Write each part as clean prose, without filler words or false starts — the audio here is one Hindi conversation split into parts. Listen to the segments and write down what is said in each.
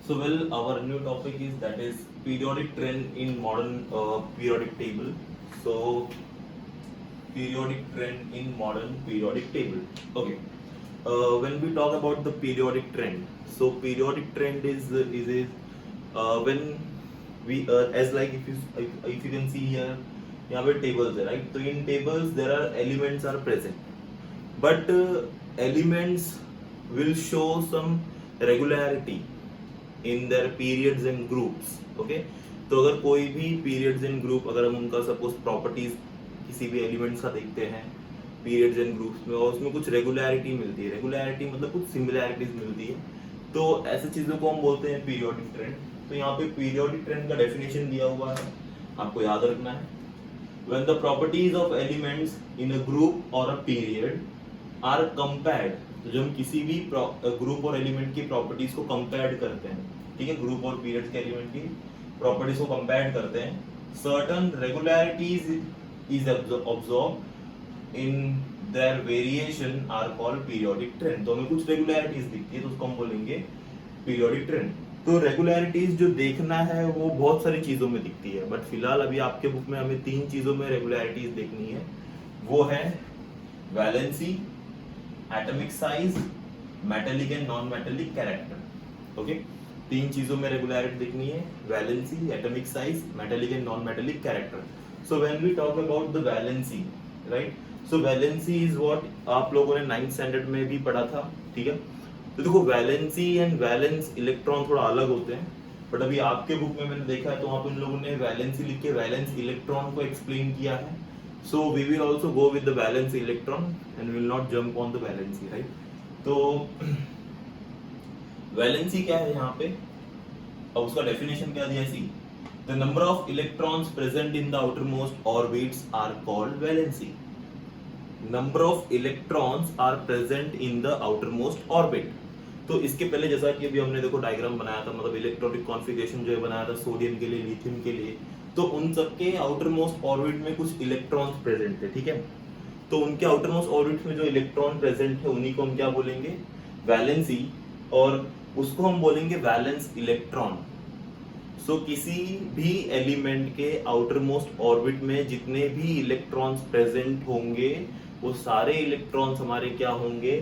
So well, our new topic is that is periodic trend in modern periodic table. So periodic trend in modern periodic table. Okay. When we talk about the periodic trend, so periodic trend is when we as like if you can see here, यहाँ पे tables है, right? So in tables there are elements are present, but elements will show some regularity in their periods and groups. Okay, तो अगर कोई भी पीरियड्स एंड ग्रुप, अगर हम उनका सपोज प्रॉपर्टीज किसी भी एलिमेंट्स का देखते हैं पीरियड्स एंड ग्रुप्स में, और उसमें कुछ रेगुलरिटी मिलती है, रेगुलरिटी मतलब कुछ सिमिलैरिटीज मिलती है, तो ऐसे चीजों को हम बोलते हैं पीरियोडिक ट्रेंड. तो यहाँ पे पीरियोडिक ट्रेंड का डेफिनेशन दिया हुआ है, आपको याद रखना है. When the properties of elements in a group or a period are compared, तो जब हम किसी भी ग्रुप और एलिमेंट की प्रॉपर्टीज को कंपेयर करते हैं, ठीक है, ग्रुप और पीरियड के एलिमेंट की प्रॉपर्टीज को कंपेयर करते हैं, certain regularities is observe in their variation are called periodic trend. तो हमें कुछ रेगुलरिटीज दिखती है तो उसको हम बोलेंगे पीरियोडिक ट्रेंड. तो रेगुलरिटीज जो देखना है वो बहुत सारी चीजों में दिखती है, बट फिलहाल अभी आपके बुक में हमें 3 चीजों में रेगुलरिटीज देखनी है. वो है valency, atomic size, metallic and non metallic character. Okay, 3 चीजों में रेगुलरिटी देखनी है, valency, atomic size, metallic and non metallic character. So when we talk about the valency, right, so valency is what आप लोगों ने 9th स्टैंडर्ड में भी पढ़ा था, ठीक है. तो देखो वैलेंसी एंड वैलेंस इलेक्ट्रॉन थोड़ा अलग होते हैं, बट अभी आपके बुक में मैंने देखा है तो वहां पे उन लोगों ने वैलेंसी लिख के वैलेंस इलेक्ट्रॉन को एक्सप्लेन किया है. So we will also go with the valence electron and we will not jump on the valency, right? तो वैलेंसी क्या है यहाँ पे, अब उसका डेफिनेशन क्या दिया, सी the number of electrons present in the outermost orbits are called valency. Number of electrons are present in the outermost orbit. तो इसके पहले जैसा कि अभी हमने देखो डायग्राम बनाया था, मतलब इलेक्ट्रॉनिक कॉन्फ़िगरेशन जो है बनाया था सोडियम के लिए, लिथियम के लिए, तो उन सबके आउटर मोस्ट ऑर्बिट में कुछ इलेक्ट्रॉन्स प्रेजेंट थे, ठीक है. तो उनके आउटर मोस्ट ऑर्बिट में जो इलेक्ट्रॉन प्रेजेंट है उन्हीं को हम क्या बोलेंगे, वैलेंसी, और उसको हम बोलेंगे वैलेंस इलेक्ट्रॉन. सो किसी भी एलिमेंट के आउटर मोस्ट ऑर्बिट में जितने भी इलेक्ट्रॉन्स प्रेजेंट होंगे वो सारे इलेक्ट्रॉन्स हमारे क्या होंगे,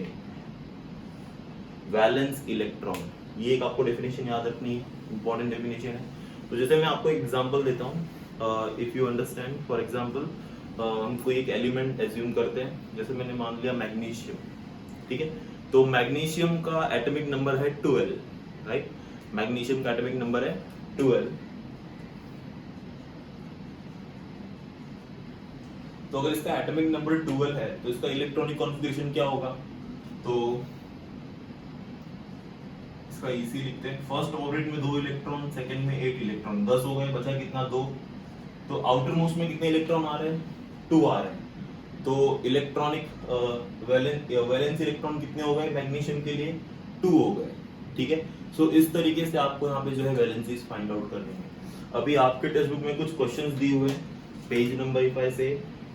वैलेंस इलेक्ट्रॉन. ये एक आपको डेफिनेशन याद रखनी है, इंपॉर्टेंट डेफिनेशन है. तो जैसे मैं आपको एक एग्जांपल देता हूँ, if you understand, for example हम कोई एक एलिमेंट एज्यूम करते हैं, जैसे मैंने मान लिया मैग्नीशियम, ठीक है. तो मैग्नीशियम का एटॉमिक नंबर है 12, राइट, मैग्नीशियम का एटॉमिक नंबर है 12. तो अगर इसका एटॉमिक नंबर 12 है तो इसका इलेक्ट्रॉनिक कॉन्फ़िगरेशन क्या होगा, तो इसका इसी लिखते हैं, फर्स्ट ऑर्बिट में 2 इलेक्ट्रॉन, सेकंड में 8 इलेक्ट्रॉन, 10 हो गए, बचा कितना, 2. तो आउटर मोस्ट में कितने इलेक्ट्रॉन आ रहे हैं, 2 आ रहे हैं. तो इलेक्ट्रॉनिक वैलेंस इलेक्ट्रॉन कितने हो गए मैग्नीशियम के लिए, 2 हो गए, ठीक है. सो इस तरीके से आपको यहाँ पे जो है वैलेंसीज फाइंड आउट करनी है. अभी आपके टेक्स्ट बुक में कुछ क्वेश्चंस दिए हुए हैं, पेज नंबर इफ आई से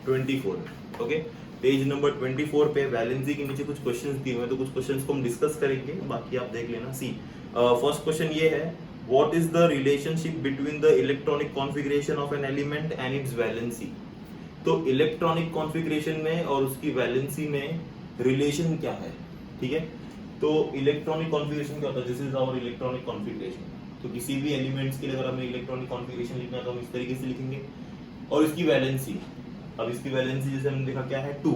24, ओके, पेज नंबर 24 पे वैलेंसी के नीचे कुछ क्वेश्चंस दिए हुए हैं, तो कुछ क्वेश्चंस को हम डिस्कस करेंगे, बाकी आप देख लेना. सी फर्स्ट क्वेश्चन ये है, what is the relationship between the electronic configuration of an element and it's valency. तो इलेक्ट्रॉनिक कॉन्फ़िगरेशन में और उसकी वैलेंसी में रिलेशन क्या है, ठीक है. तो इलेक्ट्रॉनिक कॉन्फ़िगरेशन क्या होता है, this is our electronic configuration. तो किसी भी एलिमेंट्स के लिए अगर हमें इलेक्ट्रॉनिक कॉन्फ़िगरेशन लिखना है तो हम इस तरीके से लिखेंगे, और इसकी वैलेंसी, अब इसकी वैलेंसी जैसे हमने देखा क्या है, 2.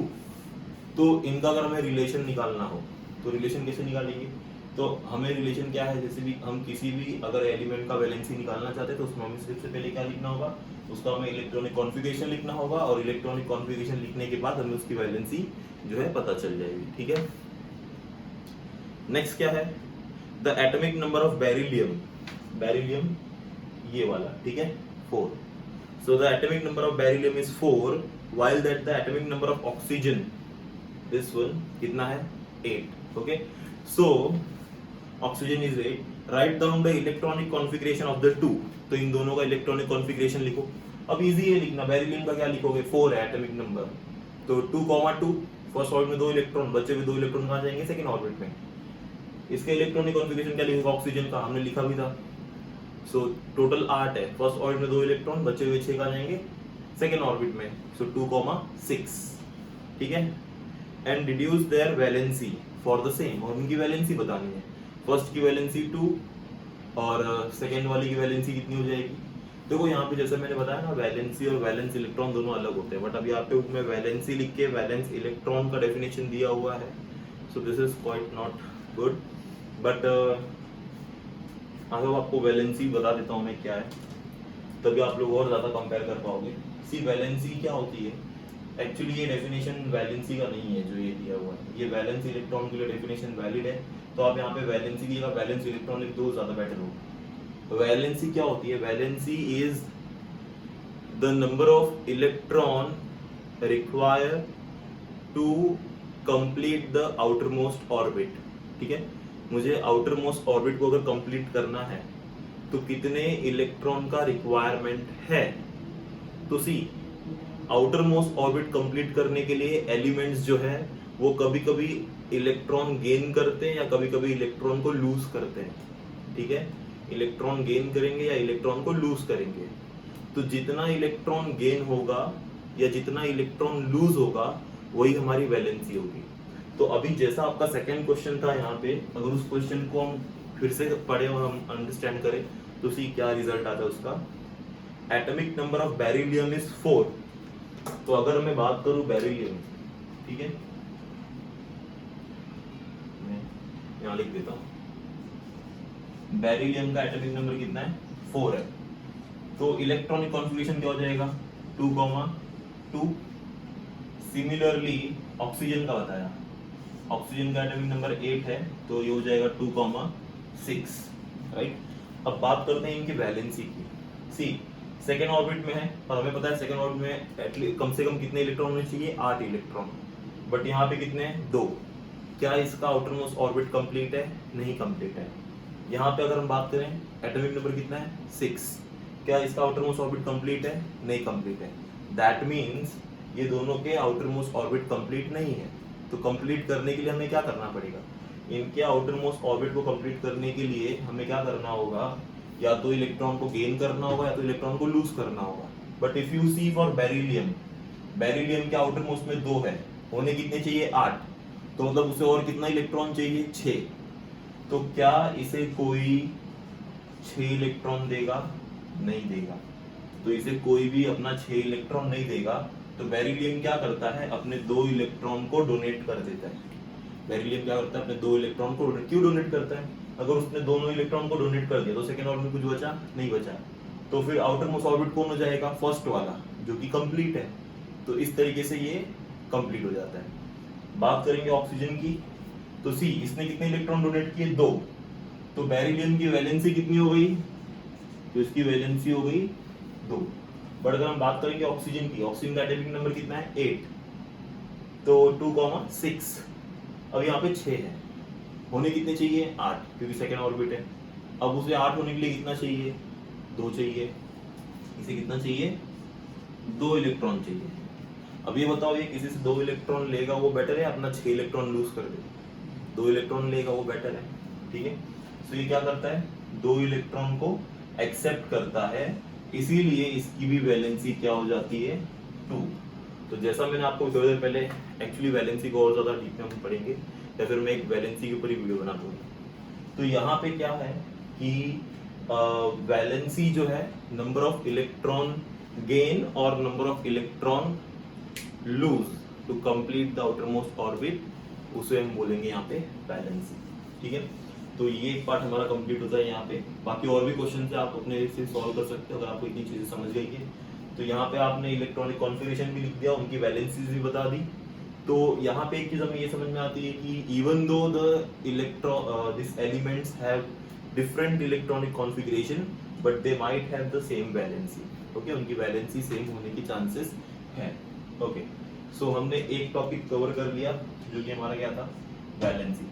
तो इनका अगर हमें रिलेशन निकालना हो तो रिलेशन कैसे निकालेंगे, तो हमें रिलेशन क्या है, जैसे भी हम किसी भी अगर एलिमेंट का वैलेंसी निकालना चाहते हैं तो उसमें हमें सबसे पहले क्या लिखना होगा, उसका हमें इलेक्ट्रॉनिक कॉन्फ़िगरेशन लिखना होगा, और इलेक्ट्रॉनिक कॉन्फ़िगरेशन लिखने के बाद हमें उसकी वैलेंसी जो है पता चल जाएगी, ठीक है. नेक्स्ट क्या है, the atomic number of beryllium, beryllium ये वाला, ठीक है, 4. So the atomic number of beryllium is 4, while that the atomic number of oxygen, this one, कितना है, 8. Okay, so oxygen is 8. Write down the electronic configuration of the two. तो इन दोनों का इलेक्ट्रॉनिक कॉन्फ़िगरेशन लिखो. अब इजी है लिखना, बेरिलियम का क्या लिखोगे, 4 है एटॉमिक नंबर, तो 2,2, फर्स्ट ऑर्बिट में 2 इलेक्ट्रॉन, बचे हुए 2 इलेक्ट्रॉन कहाँ जाएंगे, सेकंड ऑर्बिट में. इसका इलेक्ट्रॉनिक कॉन्फ़िगरेशन क्या लिखेगा ऑक्सीजन का, हमने लिखा भी था। सो टोटल 8 है, फर्स्ट ऑर्बिट में 2 इलेक्ट्रॉन, बचे हुए 6 कहाँ जाएंगे सेकेंड ऑर्बिट में, सो 2,6, ठीक है। And deduce their valency for the same, और उनकी वैलेंसी बतानी है। फर्स्ट की वैलेंसी 2 और सेकेंड वाली की वैलेंसी कितनी हो जाएगी। देखो यहाँ पे जैसे मैंने बताया ना, वैलेंसी और वैलेंस इलेक्ट्रॉन दोनों अलग होते हैं, बट अब यहाँ पे मैं वैलेंसी लिख के वैलेंस इलेक्ट्रॉन का डेफिनेशन दिया हुआ है, so this is quite not good, but अगर आपको वैलेंसी बता देता हूँ मैं क्या है, तभी आप लोग और ज़्यादा कंपेयर कर पाओगे। सी वैलेंसी क्या होती है, एक्चुअली ये डेफिनेशन वैलेंसी का नहीं है जो ये दिया हुआ है, ये वैलेंस इलेक्ट्रॉन के लिए डेफिनेशन वैलिड है, तो आप यहाँ पे वैलेंसी की जगह वैलेंस इलेक्ट्रॉन लिख दो, ज़्यादा बेटर होगा। वैलेंसी क्या होती है, valency is the number of electron require to complete the outermost orbit, ठीक है। मुझे आउटर मोस्ट ऑर्बिट को अगर कंप्लीट करना है तो कितने इलेक्ट्रॉन का रिक्वायरमेंट है। तो सी आउटर मोस्ट ऑर्बिट कंप्लीट करने के लिए एलिमेंट्स जो है वो कभी कभी इलेक्ट्रॉन गेन करते हैं या कभी कभी इलेक्ट्रॉन को लूज करते हैं, ठीक है। इलेक्ट्रॉन गेन करेंगे या इलेक्ट्रॉन को लूज करेंगे, तो जितना इलेक्ट्रॉन गेन होगा या जितना इलेक्ट्रॉन लूज होगा वही हमारी वैलेंसी होगी। तो अभी जैसा आपका सेकंड क्वेश्चन था यहाँ पे, अगर उस क्वेश्चन को हम फिर से पढ़े और हम अंडरस्टैंड करें तो सी क्या रिजल्ट आता है उसका। Atomic number of beryllium is 4। तो अगर मैं बात करूं बेरिलियम, ठीक है, मैं यहाँ लिख देता हूं, बेरिलियम का एटॉमिक नंबर कितना है 4 है, तो इलेक्ट्रॉनिक कॉन्फ़िगरेशन क्या हो जाएगा 2,2। सिमिलरली ऑक्सीजन का बताया, ऑक्सीजन का एटॉमिक नंबर 8 है, तो ये हो जाएगा 2,6, राइट। अब बात करते हैं इनकी वैलेंसी की। सी सेकेंड ऑर्बिट में है और हमें पता है सेकेंड ऑर्बिट में एटलीस्ट कम से कम कितने इलेक्ट्रॉन होने चाहिए 8 इलेक्ट्रॉन, बट यहाँ पे कितने हैं 2। क्या इसका आउटर मोस्ट ऑर्बिट कंप्लीट है, नहीं कंप्लीट है। यहाँ पे अगर हम बात करें एटॉमिक नंबर कितना है 6, क्या इसका आउटर मोस्ट ऑर्बिट कंप्लीट है, नहीं कंप्लीट है। दैट मीन्स ये दोनों के आउटर मोस्ट ऑर्बिट कंप्लीट नहीं है। तो कंप्लीट करने के लिए हमें क्या करना पड़ेगा, इनके आउटर मोस्ट ऑर्बिट को कंप्लीट करने के लिए हमें क्या करना होगा, या तो इलेक्ट्रॉन को गेन करना होगा या तो इलेक्ट्रॉन को लूज करना होगा। But if you see for beryllium, beryllium के आउटर मोस्ट में 2 है, होने कितने चाहिए 8, तो मतलब उसे और कितना इलेक्ट्रॉन चाहिए 6। तो क्या इसे कोई 6 इलेक्ट्रॉन देगा, नहीं देगा। तो इसे कोई भी अपना 6 इलेक्ट्रॉन नहीं देगा। तो बेरिलियम क्या करता है, अपने 2 इलेक्ट्रॉन को डोनेट कर देता है। बेरिलियम क्या करता है, अपने 2 इलेक्ट्रॉन को क्यों डोनेट करता है, अगर उसने दोनों इलेक्ट्रॉन को डोनेट कर दिया तो सेकेंड ऑर्बिट में कुछ बचा नहीं बचा, तो फिर आउटर मोस्ट ऑर्बिट कौन हो जाएगा, फर्स्ट वाला जो कि कंप्लीट है। तो इस तरीके से ये कंप्लीट हो जाता है। बात करेंगे ऑक्सीजन की, तो सी इसने कितने इलेक्ट्रॉन डोनेट किए 2, तो बेरिलियम की वैलेंसी कितनी हो गई, तो इसकी वैलेंसी हो गई 2। बट अगर हम बात करेंगे ऑक्सीजन की, ऑक्सीजन का एटॉमिक नंबर कितना है 8, तो 2,6, अब यहाँ पे 6 है, होने कितने चाहिए 8, क्योंकि सेकेंड ऑर्बिट है। अब उसे 8 होने के लिए कितना चाहिए 2 चाहिए, इसे कितना चाहिए 2 इलेक्ट्रॉन चाहिए। अब ये बताओ, ये किसी से 2 इलेक्ट्रॉन लेगा वो बेटर है अपना 6 इलेक्ट्रॉन लूज कर दे, 2 इलेक्ट्रॉन लेगा वो बेटर है, ठीक है। तो ये क्या करता है 2 इलेक्ट्रॉन को एक्सेप्ट करता है, इसीलिए इसकी भी वैलेंसी क्या हो जाती है 2। तो जैसा मैंने आपको थोड़ी देर पहले, एक्चुअली वैलेंसी को और ज्यादा डीप में हम पढ़ेंगे या फिर मैं एक वैलेंसी के ऊपर ही वीडियो बना दूंगा। तो यहाँ पे क्या है कि वैलेंसी जो है नंबर ऑफ इलेक्ट्रॉन गेन और number of electron lose to complete the outermost orbit, उसे हम बोलेंगे यहाँ पे वैलेंसी, ठीक है। तो ये एक पार्ट हमारा कंप्लीट होता है यहाँ पे। बाकी और भी क्वेश्चन है आप अपने से सॉल्व कर सकते हो अगर आपको इतनी चीजें समझ गई है। तो यहाँ पे आपने इलेक्ट्रॉनिक कॉन्फ़िगरेशन भी लिख दिया, उनकी वैलेंसीज भी बता दी। तो यहाँ पे एक चीज हमें ये समझ में आती है कि even though the this elements have different electronic configuration but they might have the same valency. Okay, उनकी वैलेंसी सेम होने की चांसेस है। ओके, सो हमने एक टॉपिक कवर कर लिया जो कि हमारा क्या था, वैलेंसी।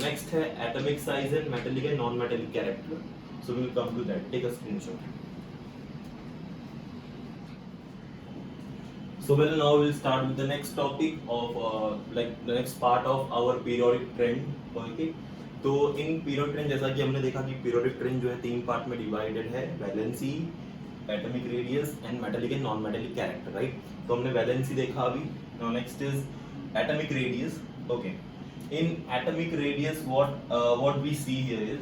नेक्स्ट है atomic size and metallic and non metallic character. So we will come to that, take a screenshot. So well, now we'll start with the next topic of like the next part of our periodic trend. Okay, तो इन पीरियोडिक ट्रेन जैसा कि हमने देखा कि पीरियोडिक ट्रेन जो है 3 पार्ट में डिवाइडेड है, valency, atomic radius and metallic and non metallic character, right. तो हमने वैलेंसी देखा अभी। Now next is atomic radius. Okay, in atomic radius what we see here is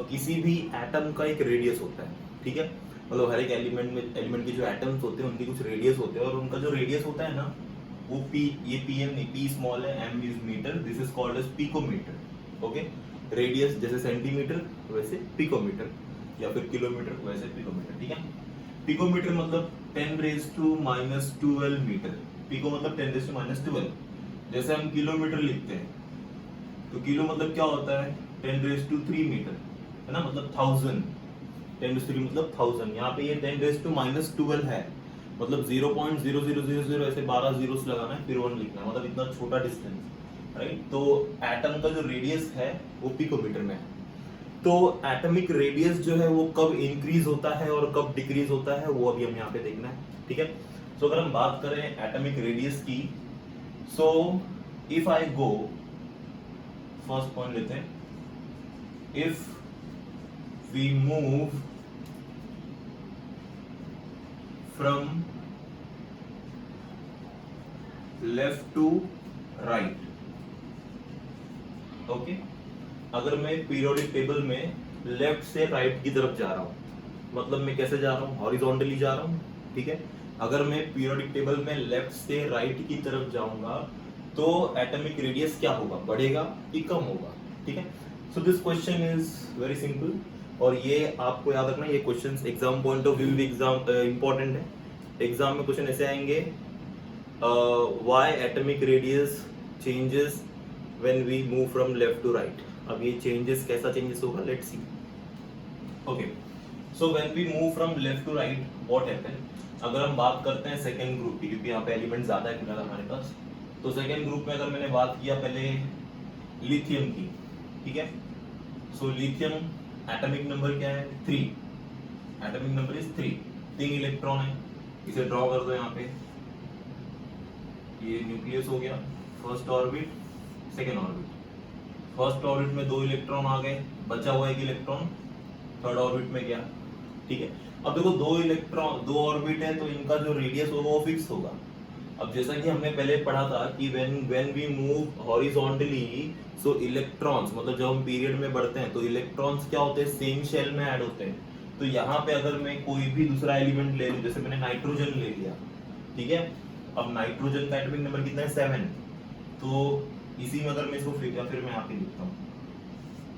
किसी भी एटम का एक रेडियस होता है, ठीक है। मतलब हर एक एलिमेंट के जो एटम्स होते हैं उनके कुछ रेडियस होते हैं, और उनका जो रेडियस होता है ना वो p, ये pm नहीं, p स्मॉल है, m is metre, this is called as picometre. Okay, radius जैसे सेंटीमीटर वैसे पिकोमीटर, या फिर किलोमीटर वैसे पिकोमीटर, ठीक है। पिकोमीटर मतलब 10⁻⁻12 मीटर, पिको मतलब 10⁻⁻12। जैसे हम किलोमीटर लिखते हैं तो किलो मतलब क्या होता है 10⁻³ मीटर, है ना, मतलब 1000, 10⁻³ मतलब 1000। यहाँ पे ये 10⁻⁻12 है, मतलब 0.0000 ऐसे 12 zeros लगाना है, फिर 1 लिखना है, मतलब इतना छोटा डिस्टेंस, राइट। तो एटम का जो रेडियस है वो पिकोमीटर में है। तो एटॉमिक रेडियस जो है वो कब इंक्रीज होता है और कब डिक्रीज होता है वो अभी हम यहाँ पे देखना है, ठीक है। सो अगर हम बात करें एटॉमिक रेडियस की, so if I go, first point लेते हैं, if we move from left to right, okay. अगर मैं पीरियोडिक टेबल में लेफ्ट से राइट की तरफ जा रहा हूं, मतलब मैं कैसे जा रहा हूं, हॉरिजॉन्टली जा रहा हूं, ठीक है। अगर मैं पीरियोडिक टेबल में लेफ्ट से राइट की तरफ जाऊंगा तो एटॉमिक रेडियस क्या होगा, बढ़ेगा कि कम होगा, ठीक है। So this question is very simple, और ये आपको याद रखना, ये questions exam point of view भी एग्जाम इंपॉर्टेंट है। एग्जाम में क्वेश्चन ऐसे आएंगे, why atomic radius changes when we move from left to right. अब ये चेंजेस कैसा चेंजेस होगा, let's see. Okay, so when we move from left to right what happen. अगर हम बात करते हैं सेकंड ग्रुप की, क्योंकि यहाँ पे एलिमेंट ज्यादा है फिलहाल हमारे पास, तो सेकंड ग्रुप में अगर मैंने बात किया पहले लिथियम की, ठीक है। सो लिथियम एटॉमिक नंबर क्या है, 3, एटॉमिक नंबर इज 3, 3 इलेक्ट्रॉन है। इसे ड्रॉ कर दो यहाँ पे, ये न्यूक्लियस हो गया, first orbit, second orbit. First orbit में 2 इलेक्ट्रॉन आ गए, बचा हुआ एक इलेक्ट्रॉन थर्ड ऑर्बिट में गया, ठीक है। अब देखो 2 इलेक्ट्रॉन, 2 ऑर्बिट है तो इनका जो रेडियस होगा वो फिक्स होगा। अब जैसा कि हमने पहले पढ़ा था कि when we move horizontally, so electrons, मतलब जब हम पीरियड में बढ़ते हैं तो इलेक्ट्रॉन्स क्या होते हैं, सेम शेल में ऐड होते हैं। तो यहाँ पे अगर मैं कोई भी दूसरा एलिमेंट ले लूं, जैसे मैंने नाइट्रोजन ले लिया, ठीक है। अब नाइट्रोजन का एटॉमिक नंबर कितना है, 7। तो इसी में अगर मैं इसको फिर मैं यहाँ पे लिखता हूँ,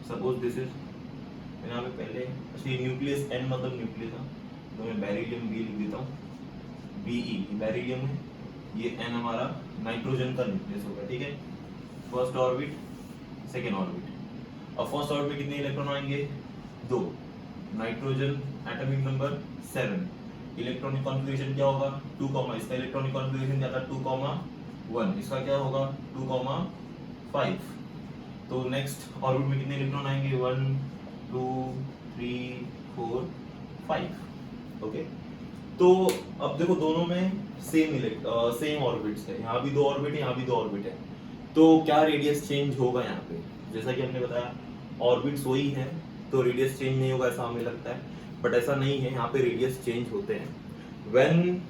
सपोज दिस इज, मैंने यहाँ पे पहले, अच्छा ये न्यूक्लियस, N मतलब न्यूक्लियस था, तो मैं बेरिलियम B लिख देता हूँ, Be, बेरिलियम है, ये N हमारा नाइट्रोजन का न्यूक्लियस होगा, ठीक है। First orbit, second orbit. अब फर्स्ट ऑर्बिट में कितने इलेक्ट्रॉन आएंगे, 2, nitrogen atomic number 7, electronic configuration क्या होगा, 2, इसका इलेक्ट्रॉनिक कॉन्फ़िगरेशन क्या था, 2,1, इसका क्या होगा 2,5। तो नेक्स्ट ऑर्बिट में कितने इलेक्ट्रॉन आएंगे, 1, 2, 3, 4, 5, ओके। तो अब देखो दोनों में सेम ऑर्बिट्स है, यहाँ भी 2 ऑर्बिट है, यहाँ भी 2 ऑर्बिट है, तो क्या रेडियस चेंज होगा यहाँ पे, जैसा कि हमने बताया ऑर्बिट्स वही है तो रेडियस चेंज नहीं होगा ऐसा हमें लगता है, बट ऐसा नहीं है, यहाँ पे रेडियस चेंज होते हैं। When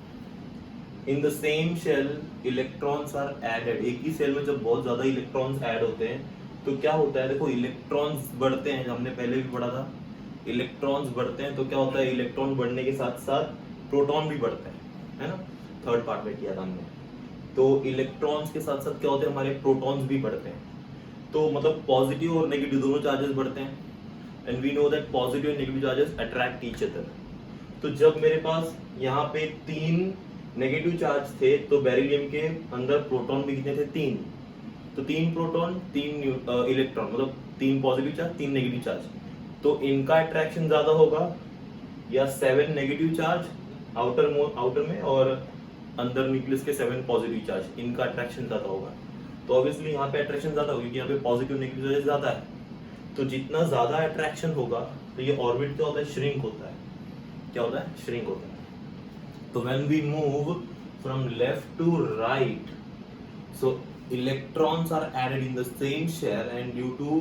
in the same shell electrons are added, एक ही सेल में जब बहुत ज्यादा इलेक्ट्रॉन्स ऐड होते हैं तो क्या होता है, देखो इलेक्ट्रॉन्स बढ़ते हैं, हमने पहले भी पढ़ा था, इलेक्ट्रॉन्स बढ़ते हैं तो क्या होता है, इलेक्ट्रॉन बढ़ने के साथ साथ प्रोटॉन भी बढ़ता है ना, थर्ड पार्ट में किया था हमने। तो इलेक्ट्रॉन्स के साथ साथ क्या होते हैं, हमारे प्रोटॉन्स भी बढ़ते हैं, तो मतलब पॉजिटिव और नेगेटिव दोनों चार्जेस बढ़ते हैं, and we know that positive and negative charges attract each other. तो जब मेरे पास यहाँ पे 3 नेगेटिव चार्ज थे तो बेरिलियम के अंदर प्रोटॉन भी कितने थे, 3, तो 3 प्रोटॉन 3 इलेक्ट्रॉन, मतलब 3 पॉजिटिव चार्ज 3 नेगेटिव चार्ज, तो इनका अट्रैक्शन ज्यादा होगा, या 7 नेगेटिव चार्ज आउटर में और अंदर न्यूक्लियस के 7 पॉजिटिव चार्ज, इनका अट्रैक्शन ज्यादा होगा। तो ऑब्वियसली यहाँ पे अट्रैक्शन ज्यादा होगी क्योंकि यहाँ पे पॉजिटिव नेगेटिव चार्ज ज्यादा है, तो जितना ज्यादा अट्रैक्शन होगा तो ये ऑर्बिट क्या होता है, श्रिंक होता है, क्या होता है, श्रिंक होता है। तो when we move from left to right, so electrons are added in the same shell and due to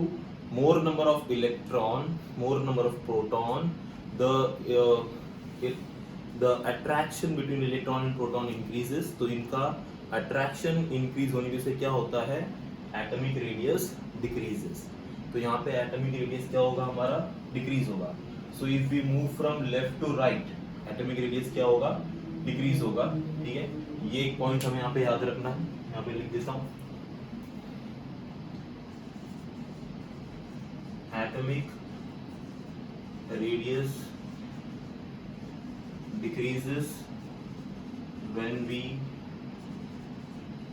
more number of electron, more number of proton, the attraction between electron and proton increases. तो इनका attraction increase होने की वजह से क्या होता है, atomic radius decreases. तो यहाँ पे atomic radius क्या होगा हमारा, decrease होगा. So if we move from left to right, atomic radius क्या होगा, decrease होगा. ठीक है, ये एक पॉइंट हमें यहाँ पे याद रखना है. यहाँ पे लिख देता हूँ, atomic radius decreases when we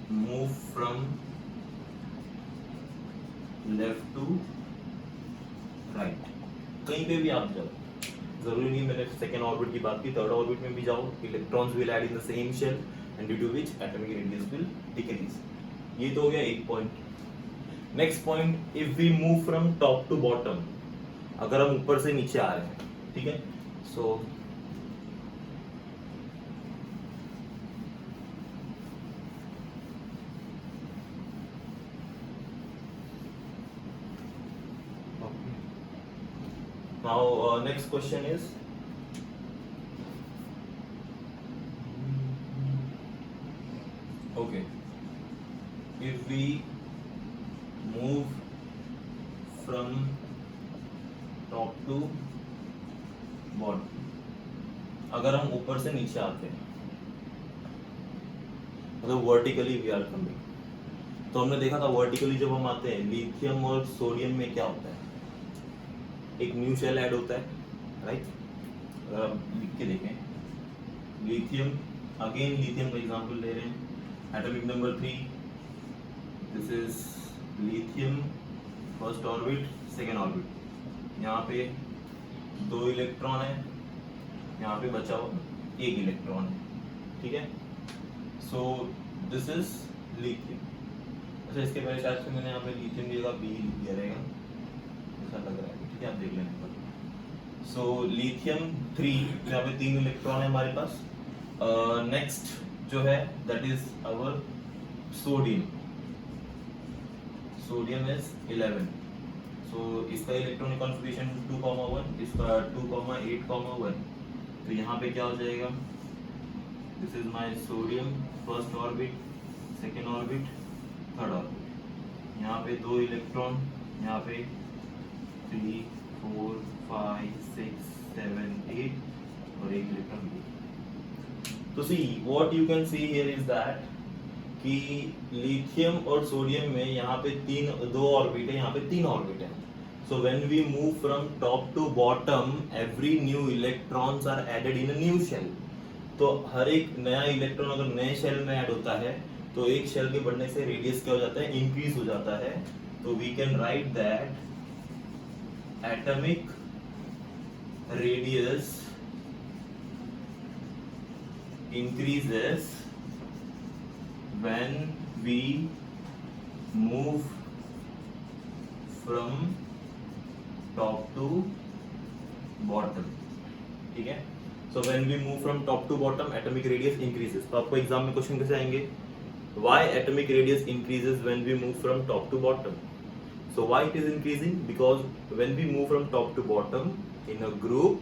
move from left to right. कहीं पे भी आप जाओ, जरूरी नहीं मैंने सेकेंड ऑर्बिट की बात की, थर्ड ऑर्बिट में भी जाओ, electrons will add in the same shell and due to which atomic radius will decrease. ये तो हो गया एक point. Next point, if we move from top to bottom, अगर हम ऊपर से नीचे आ रहे हैं, ठीक है, सो now next question is, okay, if we move from top to bottom, अगर हम ऊपर से नीचे आते हैं, मतलब वर्टिकली वी आर कमिंग, तो हमने देखा था वर्टिकली जब हम आते हैं लिथियम और सोडियम में क्या होता है, एक न्यू शेल ऐड होता है, राइट. अगर आप लिख के देखें, लिथियम, अगेन लिथियम का एग्जांपल ले रहे हैं, atomic number 3, this is lithium, first orbit, second orbit, यहाँ पे 2 इलेक्ट्रॉन है, यहाँ पे बचा हुआ 1 इलेक्ट्रॉन है, ठीक है. So this is lithium. अच्छा, इसके पहले शायद से मैंने यहाँ पे लिथियम की जगह बी लिख दिया रहेगा, ऐसा लग रहा है, ठीक है, आप देख लेंगे. सो लिथियम 3, यहाँ पे 3 इलेक्ट्रॉन है हमारे पास. नेक्स्ट जो है that is our sodium. Sodium is 11. So इसका इलेक्ट्रॉनिक कॉन्फ़िगरेशन 2,1, इसका 2,8,1. तो यहाँ पे क्या हो जाएगा, this is my sodium, first orbit, second orbit, third orbit. यहाँ पे 2 इलेक्ट्रॉन, यहाँ पे 3, 4, 5, 6, 7, 8 और 1 इलेक्ट्रॉन. तो see what you can see here is that कि लिथियम और सोडियम में यहाँ पे 2 ऑर्बिट है, यहाँ पे 3 ऑर्बिट है. So when we move from top to bottom, every new electrons are added in a new shell. तो हर एक नया इलेक्ट्रॉन अगर नए शेल में ऐड होता है तो एक शेल के बढ़ने से रेडियस क्या हो जाता है, इंक्रीज हो जाता है. तो we can write that atomic radius increases when we move from top to bottom. ठीक है, so when we move from top to bottom atomic radius increases. तो आपको एग्जाम में क्वेश्चन कैसे आएंगे, why atomic radius increases when we move from top to bottom. So why it is increasing? Because when we move from top to bottom in a group,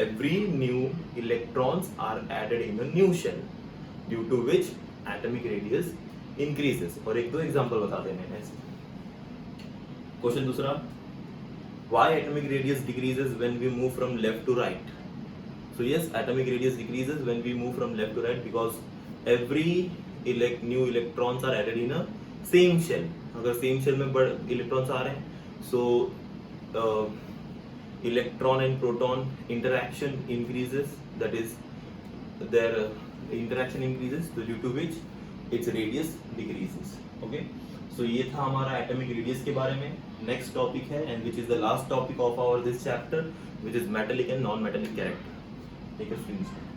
every new electrons are added in a new shell, due to which atomic radius increases. और एक दो एग्जांपल बता दें मैंने. क्वेश्चन दूसरा, why atomic radius decreases when we move from left to right? So yes, atomic radius decreases when we move from left to right because every new electrons are added in a same shell. अगर सेम शेल में इलेक्ट्रॉन्स आ रहे हैं, so electron and proton interaction increases, that is their interaction increases, तो due to which it's radius decreases. Okay, so ये था हमारा एटॉमिक रेडियस के बारे में. नेक्स्ट टॉपिक है and which is the last topic of our this chapter, which is metallic and non metallic character. Take a screenshot.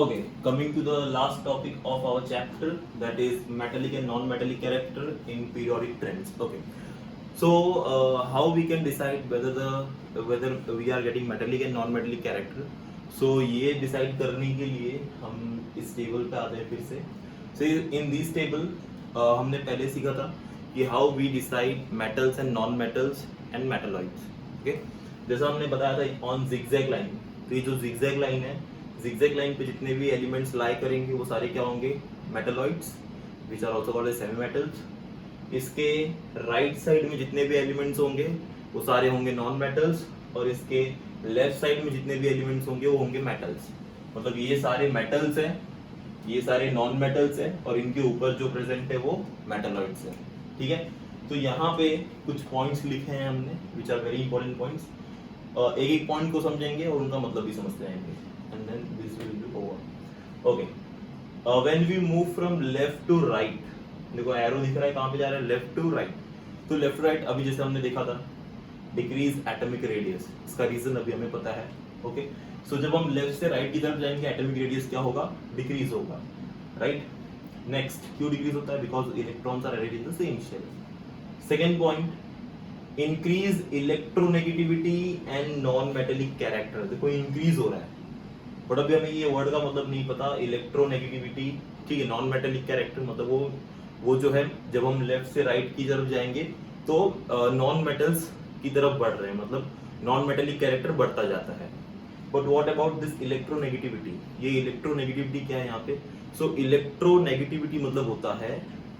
Okay, coming to the last topic of our chapter, that is metallic and non-metallic character in periodic trends. Okay, so how we can decide whether we are getting metallic and non-metallic character? So ये decide करने के लिए हम इस table पे आते हैं फिर से. So in this table हमने पहले सीखा था कि how we decide metals and non metals and metalloids. Okay, जैसा हमने बताया था ऑन जिगजैग लाइन, तो ये जो जिगजैग लाइन है, जिगजैग लाइन पे जितने भी एलिमेंट्स लाई करेंगे वो सारे क्या होंगे, metalloids which are also called as semi metals. इसके राइट साइड में जितने भी एलिमेंट्स होंगे वो सारे होंगे नॉन मेटल्स, और इसके लेफ्ट साइड में जितने भी एलिमेंट्स होंगे वो होंगे मेटल्स। मतलब ये सारे मेटल्स हैं, ये सारे नॉन मेटल्स हैं, और इनके ऊपर जो प्रेजेंट है वो मेटलॉइड्स है। ठीक है, तो यहाँ पे कुछ पॉइंट्स लिखे हैं हमने which are very important points. एक एक पॉइंट को समझेंगे और उनका मतलब भी समझते जाएंगे, and then this will be over. Okay, when we move from left to right, देखो एरो दिख रहा है कहाँ पे जा रहा है, लेफ्ट टू राइट। तो लेफ्ट राइट अभी जैसे हमने देखा था डिक्रीज एटॉमिक रेडियस, इसका रीजन अभी हमें पता है। ओके, सो जब हम लेफ्ट से राइट की तरफ जाएंगे एटॉमिक रेडियस क्या होगा, डिक्रीज होगा, राइट। नेक्स्ट, क्यों डिक्रीज होता है, because electrons are arranged in the same shell. Second point, increase electronegativity and non metallic character. देखो इंक्रीज हो रहा है, बट अभी हमें ये वर्ड का मतलब नहीं पता, इलेक्ट्रोनेगेटिविटी, ठीक है, नॉन मेटेलिक कैरेक्टर मतलब वो जो है जब हम लेफ्ट से राइट की तरफ जाएंगे तो नॉन मेटल्स की तरफ बढ़ रहे हैं, मतलब नॉन मेटेलिक कैरेक्टर बढ़ता जाता है। But what about this electronegativity, ये इलेक्ट्रोनेगेटिविटी क्या है यहाँ पे, सो इलेक्ट्रोनेगेटिविटी मतलब होता है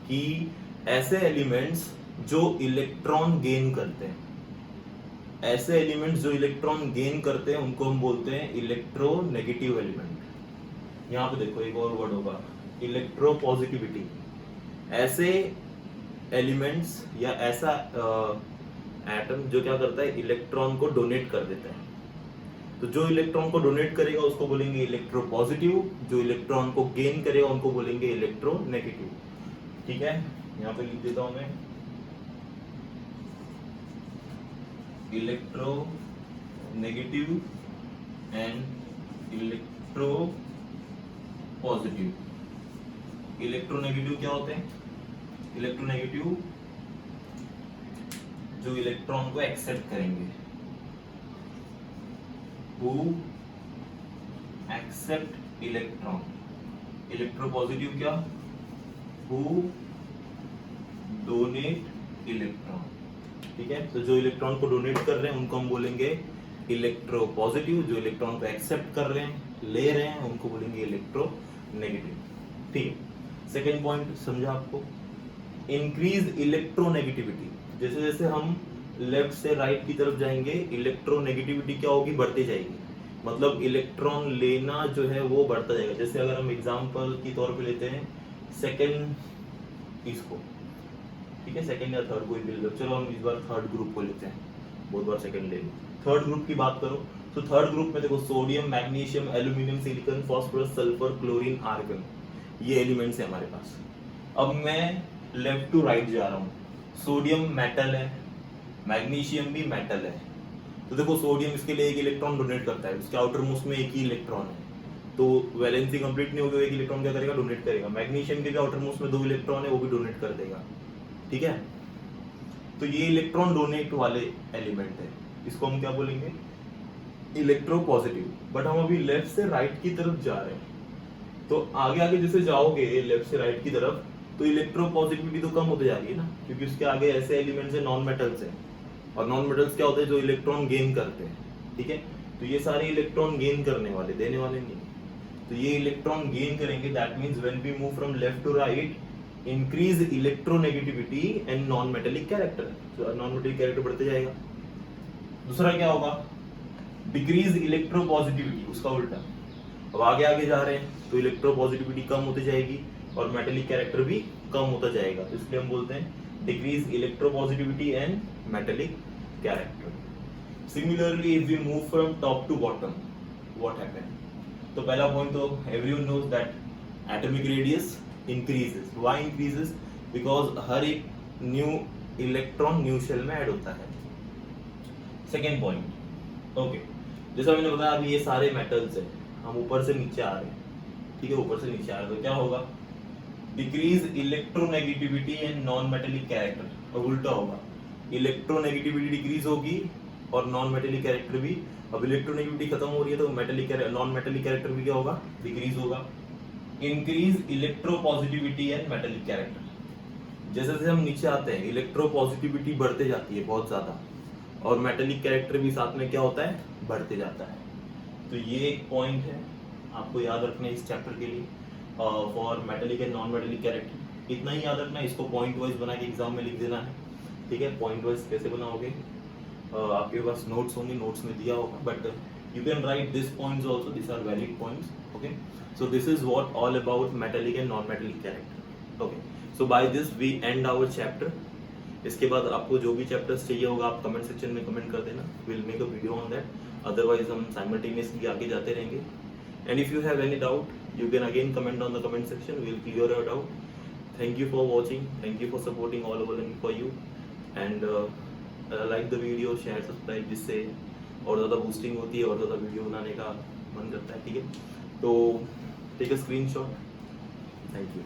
कि ऐसे एलिमेंट्स जो इलेक्ट्रॉन गेन करते हैं, ऐसे एलिमेंट्स जो इलेक्ट्रॉन गेन करते हैं उनको हम बोलते हैं इलेक्ट्रोनेगेटिव एलिमेंट। यहाँ पे देखो एक और वर्ड होगा, इलेक्ट्रोपॉजिटिविटी। ऐसे एलिमेंट्स या ऐसा एटम जो क्या करता है, इलेक्ट्रॉन को डोनेट कर देता है। तो जो इलेक्ट्रॉन को डोनेट करेगा उसको बोलेंगे इलेक्ट्रोपॉजिटिव, जो इलेक्ट्रॉन को गेन करेगा उनको बोलेंगे इलेक्ट्रोनेगेटिव। ठीक है, यहाँ पे लिख देता हूं मैं, electro negative and electro positive. Electronegative क्या होते हैं, इलेक्ट्रोनेगेटिव जो इलेक्ट्रॉन को एक्सेप्ट करेंगे, who accept electron। इलेक्ट्रोपॉजिटिव क्या, who donate electron। ठीक है, तो जो इलेक्ट्रॉन को डोनेट कर रहे हैं उनको हम बोलेंगे इलेक्ट्रोपॉजिटिव, जो इलेक्ट्रॉन को एक्सेप्ट कर रहे हैं, ले रहे हैं, उनको बोलेंगे इलेक्ट्रोनेगेटिव। ठीक है, सेकेंड पॉइंट समझा आपको, इंक्रीज इलेक्ट्रोनेगेटिविटी। जैसे जैसे हम लेफ्ट से राइट की तरफ जाएंगे इलेक्ट्रोनेगेटिविटी क्या होगी, बढ़ती जाएगी, मतलब इलेक्ट्रॉन लेना जो है वो बढ़ता जाएगा। जैसे अगर हम एग्जांपल के तौर पे लेते हैं सेकंड इसको, ठीक है, सेकंड या थर्ड कोई भी, चलो हम इस बार थर्ड ग्रुप को लेते हैं, बहुत बार सेकंड ले लो। थर्ड ग्रुप की बात करो तो थर्ड ग्रुप में देखो sodium, magnesium, aluminium, silicon, phosphorus, sulphur, chlorine, argon, ये एलिमेंट्स है हमारे पास। अब मैं लेफ्ट टू राइट जा रहा हूँ, सोडियम मेटल है, मैग्नीशियम भी मेटल है, तो देखो सोडियम इसके लिए एक इलेक्ट्रॉन डोनेट करता है, उसके आउटर मोस्ट में एक ही इलेक्ट्रॉन है, तो वैलेंसी कंप्लीट नहीं होगी, एक इलेक्ट्रॉन क्या करेगा, डोनेट करेगा। मैग्नीशियम के भी आउटर मोस्ट में 2 इलेक्ट्रॉन है, वो भी डोनेट कर देगा। ठीक है, तो ये इलेक्ट्रॉन डोनेट वाले एलिमेंट है, इसको हम क्या बोलेंगे, इलेक्ट्रोपॉजिटिव। बट हम अभी लेफ्ट से राइट की तरफ जा रहे हैं, तो आगे आगे जैसे जाओगे लेफ्ट से राइट की तरफ तो इलेक्ट्रोपॉजिटिविटी तो कम होते जा रही है ना, क्योंकि उसके आगे ऐसे एलिमेंट्स है नॉन मेटल्स है, और नॉन मेटल्स क्या होते हैं, जो इलेक्ट्रॉन गेन करते हैं। ठीक है, तो ये सारे इलेक्ट्रॉन गेन करने वाले, देने वाले नहीं, तो ये इलेक्ट्रॉन गेन करेंगे। That means when we move from left to right increase electronegativity and non metallic character, तो नॉन मेटेलिक कैरेक्टर बढ़ते जाएगा। दूसरा क्या होगा, डिक्रीज इलेक्ट्रोपॉजिटिविटी, उसका उल्टा। अब आगे आगे जा रहे हैं तो इलेक्ट्रोपॉजिटिविटी कम होती जाएगी और मेटेलिक कैरेक्टर भी कम होता जाएगा, तो इसलिए हम बोलते हैं decrease electropositivity and metallic character. Similarly if we move from top to bottom what happen, तो पहला पॉइंट तो everyone knows that atomic radius increases. Why increases, because हर एक न्यू इलेक्ट्रॉन न्यू शेल में ऐड होता है। सेकेंड पॉइंट, ओके, जैसा मैंने बताया अभी ये सारे मेटल्स है, हम ऊपर से नीचे आ रहे हैं, ठीक है, ऊपर से नीचे आ रहे हैं, तो क्या होगा, decrease electronegativity and non metallic character, और उल्टा होगा, इलेक्ट्रोनेगेटिविटी डिक्रीज होगी और नॉन मेटेलिक कैरेक्टर भी। अब इलेक्ट्रोनेगेटिविटी खत्म हो रही है तो मेटेलिक नॉन मेटेलिक कैरेक्टर भी क्या होगा, डिक्रीज होगा। Increase electropositivity and metallic character, जैसे जैसे हम नीचे आते हैं इलेक्ट्रोपॉजिटिविटी बढ़ते जाती है बहुत ज़्यादा, और मेटेलिक कैरेक्टर भी साथ में क्या होता है, बढ़ते जाता है। तो ये एक पॉइंट है आपको याद रखना है इस चैप्टर के लिए, for metallic and non metallic character. इतना ही याद रखना है, इसको पॉइंट वाइज बना के एग्जाम में लिख देना है, ठीक है। पॉइंट वाइज कैसे बनाओगे, आपके पास नोट्स होंगे, नोट्स में दिया होगा, but you can write these points also, these are valid points, okay. So this is what all about metallic and non metallic character, okay. So by this we end our chapter. इसके बाद आपको जो भी चैप्टर्स चाहिए होगा आप कमेंट सेक्शन में कमेंट कर देना, we'll make a video on that, otherwise हम simultaneously आगे जाते रहेंगे। And if you have any doubt you can again comment on the comment section, we'll clear your doubt. Thank you for watching, thank you for supporting all over and for you, and like the video, share, subscribe, जिससे और ज़्यादा बूस्टिंग होती है और ज़्यादा वीडियो बनाने का मन करता है, ठीक है। तो take a screenshot, thank you.